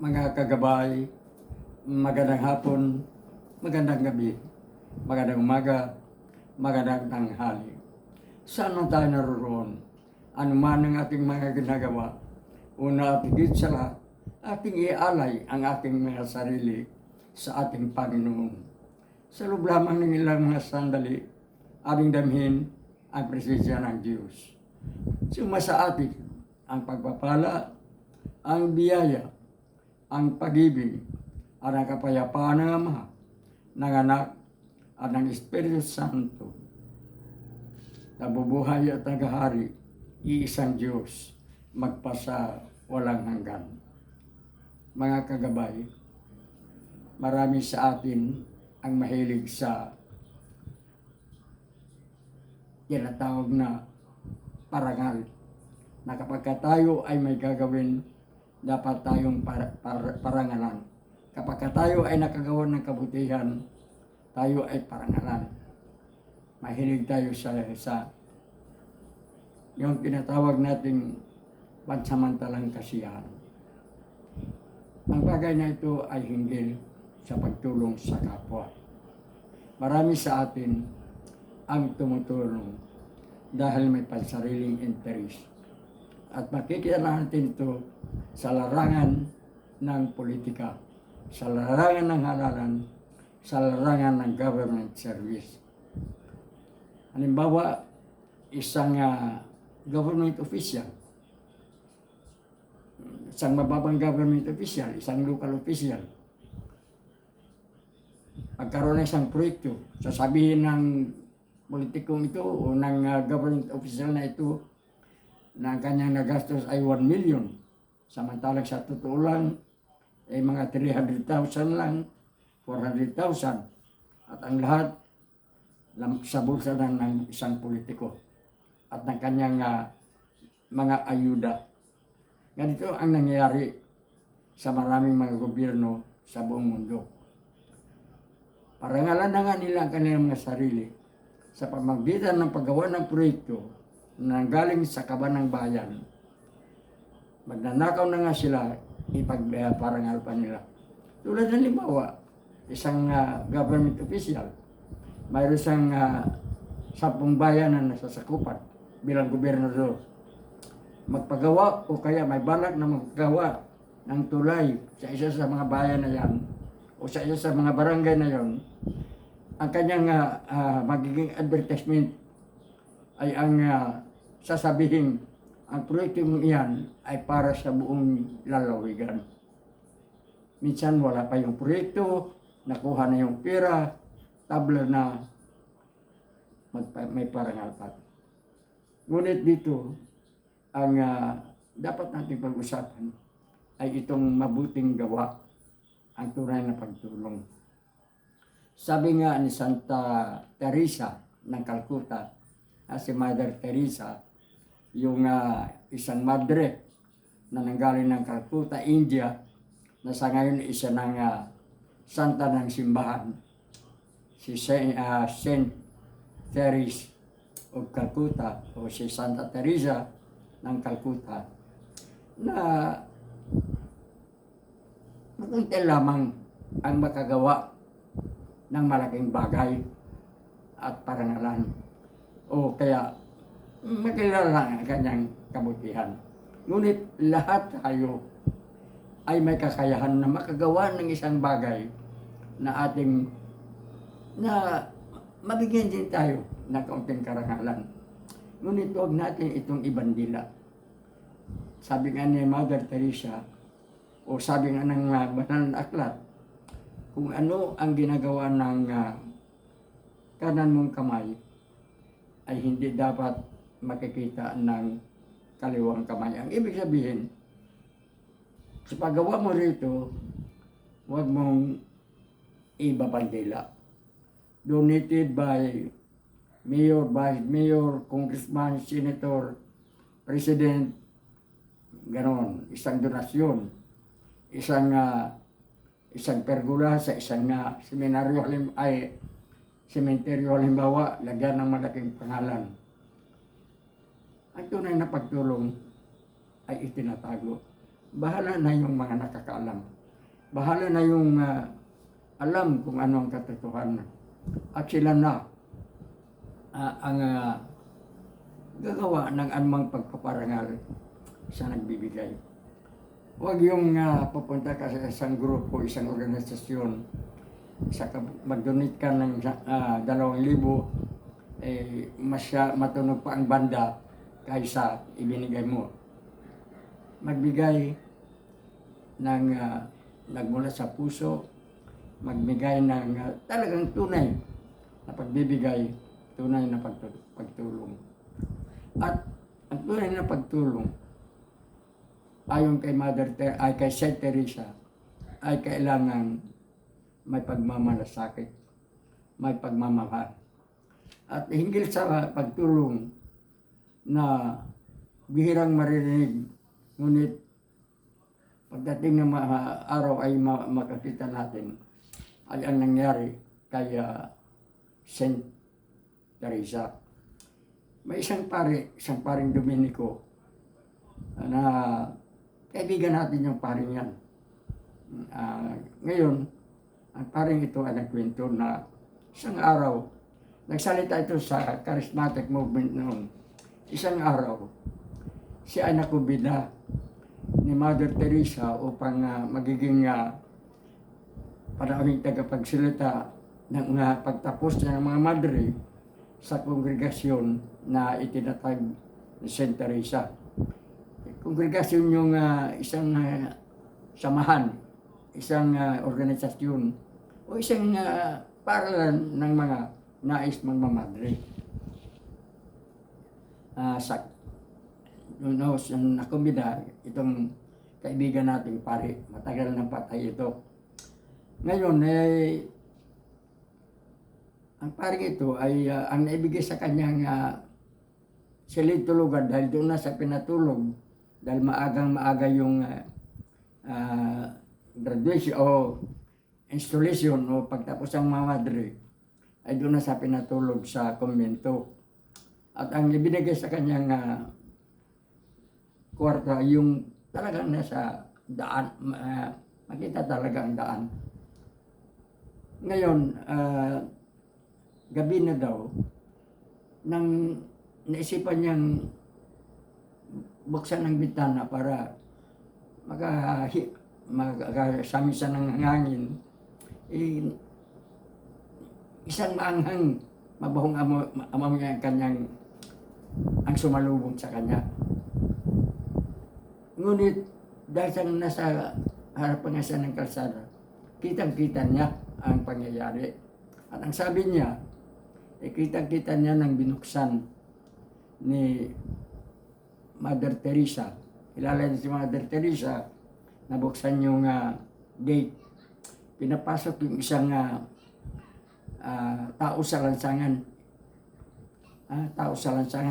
Mga kagabay, magandang hapon, magandang gabi, magandang umaga, magandang tanghali. Saan man tayo naroon, ano man ang ating mga ginagawa, una at higit sa lahat, ating ialay ang ating mga sarili sa ating Panginoon. Sa loob lamang ng ilang mga sandali, ating damhin ang presensya ng Diyos. Suma sa atin ang pagpapala, ang biyaya, ang pag-ibig, at ang kapayapaan ng Ama, ng Anak, at ng Espiritu Santo. Nabubuhay at naghahari, iisang Diyos, magpasa walang hanggan. Mga kagabay, marami sa atin ang mahilig sa tinatawag na parangal, na kapag tayo ay may gagawin, dapat tayong parangalan. Kapag tayo ay nakagawa ng kabutihan, tayo ay parangalan. Mahilig tayo sa yung tinatawag nating pansamantalang kasiyahan. Ang bagay na ito ay hinggil sa pagtulong sa kapwa. Marami sa atin ang tumutulong dahil may pansariling interes. At makikita natin ito sa larangan ng politika, sa larangan ng halalan, sa larangan ng government service. Halimbawa, isang government official, isang mababang government official, isang local official, pagkaroon ng isang proyekto, sasabihin ng politikong ito o ng government official na ito na ang kanyang nagastos ay 1 million. Samantalang sa totoo lang, ay mga 300,000 lang, 400,000. At ang lahat sa bulsa ng isang politiko at ng kanyang mga ayuda. Ganito ang nangyayari sa maraming mga gobyerno sa buong mundo. Parangalan na nga nila ang kanilang mga sarili sa pamamagitan ng paggawa ng proyekto na galing sa kaban ng bayan. Magnanakaw na nga sila, ipagparangal pa nila. Tulad ng limbawa, isang government official, mayroon siyang 10 bayan na nasasakupan bilang gobernador. Magpagawa o kaya may balak na maggawa ng tulay sa isa sa mga bayan na yan o sa isa sa mga barangay na yon, ang kanyang magiging advertisement ay ang sasabihin, ang proyekto iyan ay para sa buong lalawigan. Minsan wala pa yung proyekto, nakuha na yung pera, tabla na may parangal pa. Ngunit dito, ang dapat natin pag-usapan ay itong mabuting gawa, ang tunay na pagtulong. Sabi nga ni Santa Teresa ng Calcutta, si Mother Teresa, yung isang madre na nanggaling ng Calcutta, India, na sa ngayon isa ng santa ng simbahan, si Saint Teresa of Calcutta o si Santa Teresa ng Calcutta, na makunti lamang ang makagawa ng malaking bagay at parangalan. O kaya makilala ang kanyang kabutihan. Ngunit lahat tayo ay may kakayahan na makagawa ng isang bagay na ating na mabigyan din tayo ng kaunting karangalan. Ngunit huwag natin itong ibandila. Sabi nga ni Mother Teresa o sabi nga ng banal na aklat, kung ano ang ginagawa ng kanan mong kamay ay hindi dapat makikita ng kaliwang kamay. Ang ibig sabihin, sa paggawa mo rito, huwag mong ibabandila. Donated by mayor, vice mayor, congressman, senator, president, ganon. Isang donasyon, isang pergola sa isang seminaryo sementeryo halimbawa, lagyan ng malaking pangalan. Ang tunay na pagtulong ay itinatago. bahala na yung mga nakakaalam. Bahala na yung alam kung ano ang katotohanan. At sila na ang gagawa ng anumang pagpaparangal sa nagbibigay. Huwag yung pupunta ka sa isang grupo, isang organisasyon, mag-donate ka ng 2,000, matunog pa ang banda kaysa ibinigay mo. Magbigay ng nagmula sa puso, magbigay ng talagang tunay na pagbibigay, tunay na pagtulong. At ang tunay na pagtulong, ayon kay kay Saint Teresa, ay kailangan may pagmamalasakit, may pagmamahal. At hinggil sa pagtulong na bihirang maririnig, ngunit pagdating ng araw ay makakita natin ay ang nangyari kay Saint Teresa. May isang paring Dominiko na kaibigan natin yung paring yan. Ngayon, ang paring ito ay nagkwento na isang araw, nagsalita ito sa charismatic movement noon. Isang araw, siya ay nakubida ni Mother Teresa upang magiging panauhing tagapagsalita ng pagtapos ng mga madre sa kongregasyon na itinatag ni Saint Teresa. Kongregasyon yung isang samahan, isang organisasyon o isang paralan ng mga nais magmamadre. Nakumbida itong kaibigan nating pare, matagal nang patay ito. Ngayon, ang paring ito ay ang naibigay sa kanyang silid tulugan dahil doon na sa pinatulog, dahil maaga yung graduation o installation o pagtapos ng mga madre, ay doon na sa pinatulog sa konbento. At ang ibinigay sa kanyang kwarto yung talagang nasa daan, makita talaga ang daan. Ngayon, gabi na daw, nang naisipan niyang buksan ng bintana para magkasamisan ng hangin, isang maanghang, mabahong amoy ang sumalubong sa kanya. Ngunit dahil sa nasa harapan nga siya ng kalsada, kitang-kita niya ang pangyayari. At ang sabi niya, kitang-kita niya nang binuksan ni Mother Teresa. Kilala niya si Mother Teresa, nabuksan yung gate. Pinapasok yung isang tao sa lansangan.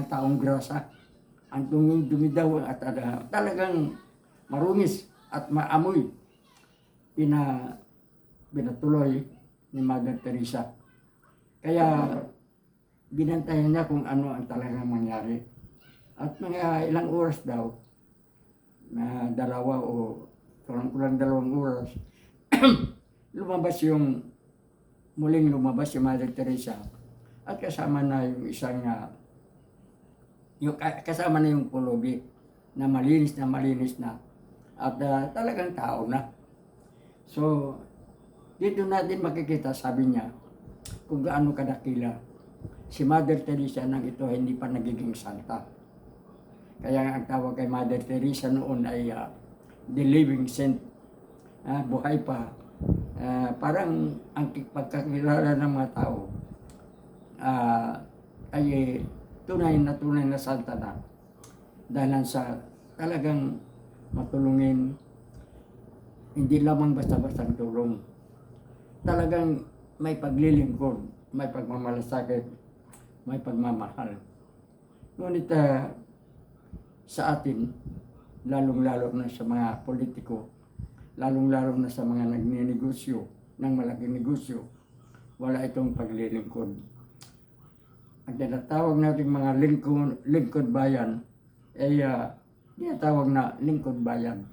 Taong grasa. Ang dumi daw at talagang marungis at maamoy. Pinatuloy ni Mother Teresa. Kaya binantayan niya kung ano ang talagang mangyari. At mga ilang oras daw, na dalawa o kulang 2 oras, muling lumabas si Mother Teresa. At kasama na yung isang, kasama na yung pulubi na malinis na. At talagang tao na. So, dito natin makikita, sabi niya, kung gaano kadakila si Mother Teresa nang ito hindi pa nagiging santa. Kaya ang tawag kay Mother Teresa noon ay the living saint, buhay pa. Parang ang pagkakilala ng mga tao ay tunay na santa na. Dahil sa talagang matulungin, hindi lamang basta-bastang tulong. Talagang may paglilingkod, may pagmamalasakit, may pagmamahal. Ngunit sa atin, lalong-lalo na sa mga politiko, lalong-lalo na sa mga nagninegosyo ng malaking negosyo, wala itong paglilingkod. Ang tinatawag natin mga lingkod bayan ay tinatawag na lingkod bayan.